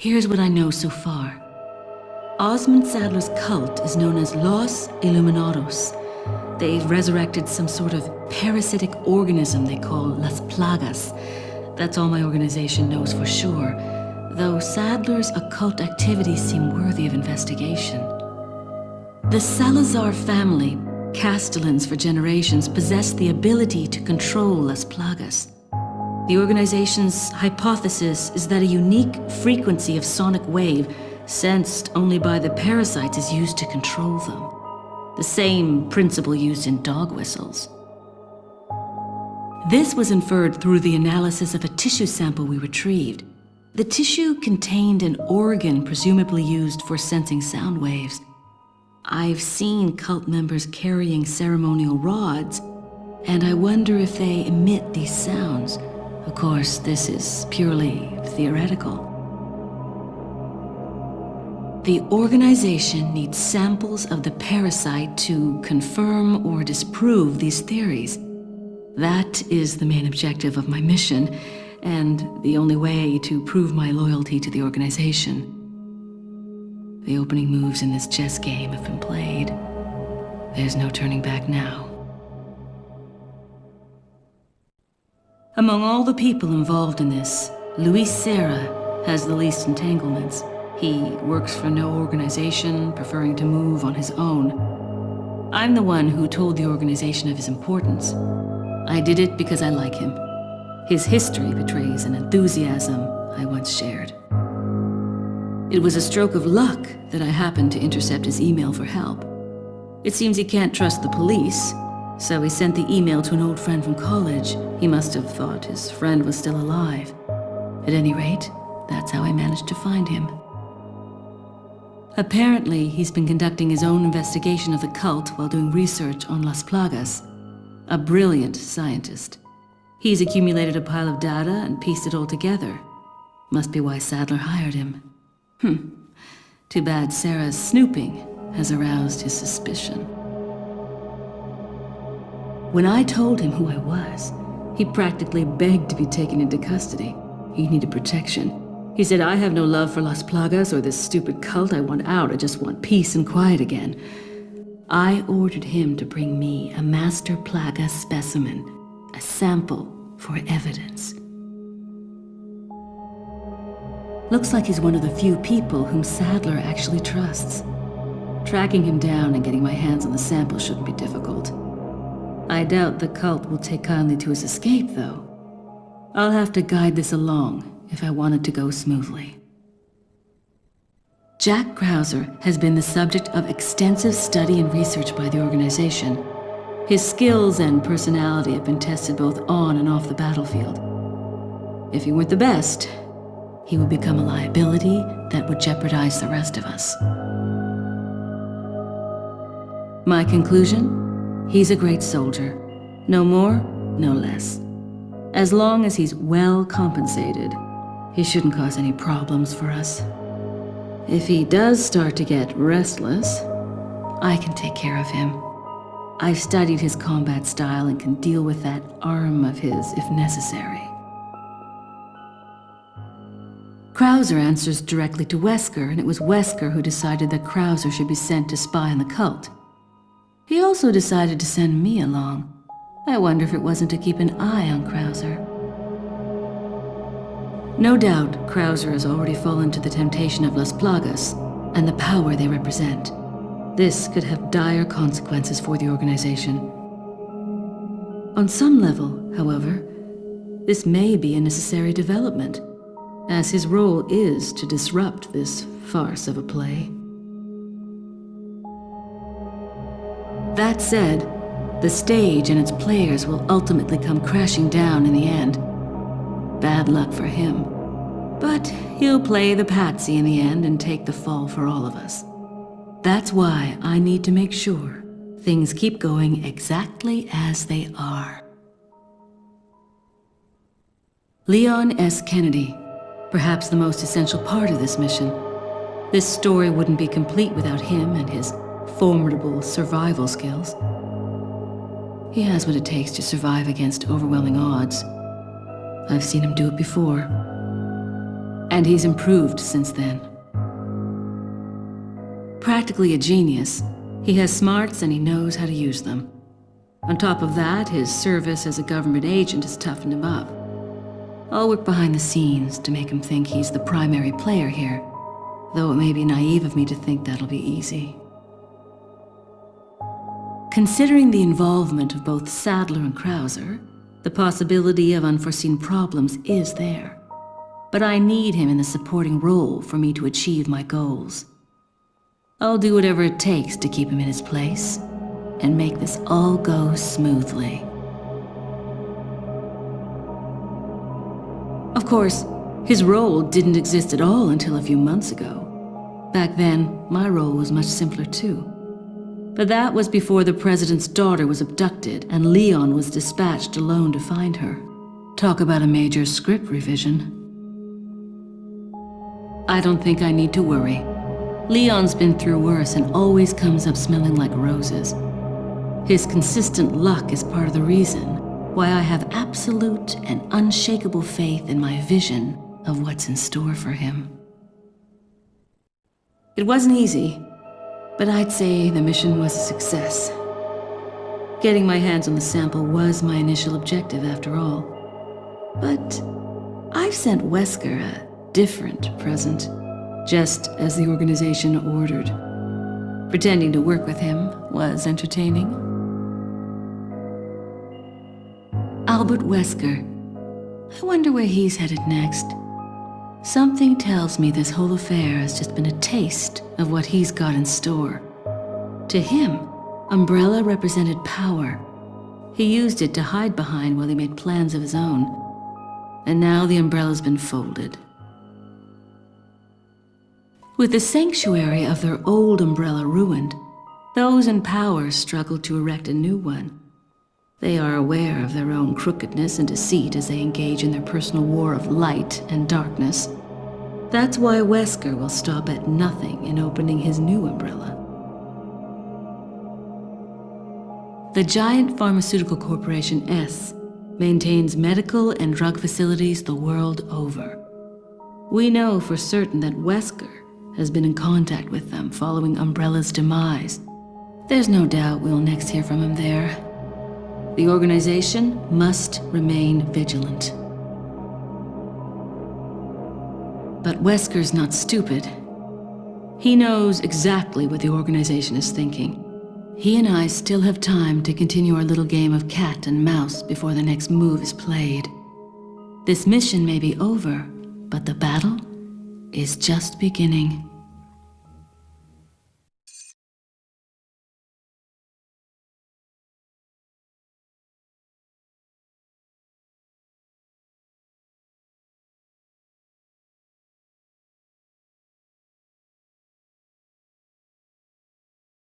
Here's what I know so far. Osmond Sadler's cult is known as Los Illuminados. They've resurrected some sort of parasitic organism they call Las Plagas. That's all my organization knows for sure, though Sadler's occult activities seem worthy of investigation. The Salazar family, Castellans for generations, possessed the ability to control Las Plagas. The organization's hypothesis is that a unique frequency of sonic wave, sensed only by the parasites, is used to control them. The same principle used in dog whistles. This was inferred through the analysis of a tissue sample we retrieved. The tissue contained an organ presumably used for sensing sound waves. I've seen cult members carrying ceremonial rods, and I wonder if they emit these sounds. Of course, this is purely theoretical. The organization needs samples of the parasite to confirm or disprove these theories. That is the main objective of my mission, and the only way to prove my loyalty to the organization. The opening moves in this chess game have been played. There's no turning back now. Among all the people involved in this, Luis Serra has the least entanglements. He works for no organization, preferring to move on his own. I'm the one who told the organization of his importance. I did it because I like him. His history betrays an enthusiasm I once shared. It was a stroke of luck that I happened to intercept his email for help. It seems he can't trust the police, so he sent the email to an old friend from college. He must have thought his friend was still alive. At any rate, that's how I managed to find him. Apparently, he's been conducting his own investigation of the cult while doing research on Las Plagas. A brilliant scientist. He's accumulated a pile of data and pieced it all together. Must be why Sadler hired him. Too bad Sarah's snooping has aroused his suspicion. When I told him who I was, he practically begged to be taken into custody. He needed protection. He said, I have no love for Las Plagas or this stupid cult. I want out. I just want peace and quiet again. I ordered him to bring me a master plaga specimen, a sample for evidence. Looks like he's one of the few people whom Sadler actually trusts. Tracking him down and getting my hands on the sample shouldn't be difficult. I doubt the cult will take kindly to his escape, though. I'll have to guide this along if I want it to go smoothly. Jack Krauser has been the subject of extensive study and research by the organization. His skills and personality have been tested both on and off the battlefield. If he weren't the best, he would become a liability that would jeopardize the rest of us. My conclusion? He's a great soldier. No more, no less. As long as he's well compensated, he shouldn't cause any problems for us. If he does start to get restless, I can take care of him. I've studied his combat style and can deal with that arm of his if necessary. Krauser answers directly to Wesker, and it was Wesker who decided that Krauser should be sent to spy on the cult. He also decided to send me along. I wonder if it wasn't to keep an eye on Krauser. No doubt, Krauser has already fallen to the temptation of Las Plagas and the power they represent. This could have dire consequences for the organization. On some level, however, this may be a necessary development, as his role is to disrupt this farce of a play. That said, the stage and its players will ultimately come crashing down in the end. Bad luck for him. But he'll play the patsy in the end and take the fall for all of us. That's why I need to make sure things keep going exactly as they are. Leon S. Kennedy, perhaps the most essential part of this mission. This story wouldn't be complete without him and his formidable survival skills. He has what it takes to survive against overwhelming odds. I've seen him do it before. And he's improved since then. Practically a genius, he has smarts and he knows how to use them. On top of that, his service as a government agent has toughened him up. I'll work behind the scenes to make him think he's the primary player here, though it may be naive of me to think that'll be easy. Considering the involvement of both Sadler and Krauser, the possibility of unforeseen problems is there. But I need him in the supporting role for me to achieve my goals. I'll do whatever it takes to keep him in his place and make this all go smoothly. Of course, his role didn't exist at all until a few months ago. Back then, my role was much simpler too. But that was before the president's daughter was abducted and Leon was dispatched alone to find her. Talk about a major script revision. I don't think I need to worry. Leon's been through worse and always comes up smelling like roses. His consistent luck is part of the reason why I have absolute and unshakable faith in my vision of what's in store for him. It wasn't easy, but I'd say the mission was a success. Getting my hands on the sample was my initial objective after all. But I've sent Wesker a different present, just as the organization ordered. Pretending to work with him was entertaining. Albert Wesker. I wonder where he's headed next. Something tells me this whole affair has just been a taste of what he's got in store. To him, Umbrella represented power. He used it to hide behind while he made plans of his own. And now the Umbrella's been folded. With the sanctuary of their old Umbrella ruined, those in power struggle to erect a new one. They are aware of their own crookedness and deceit as they engage in their personal war of light and darkness. That's why Wesker will stop at nothing in opening his new Umbrella. The giant pharmaceutical corporation S maintains medical and drug facilities the world over. We know for certain that Wesker has been in contact with them following Umbrella's demise. There's no doubt we'll next hear from him there. The organization must remain vigilant. But Wesker's not stupid. He knows exactly what the organization is thinking. He and I still have time to continue our little game of cat and mouse before the next move is played. This mission may be over, but the battle is just beginning.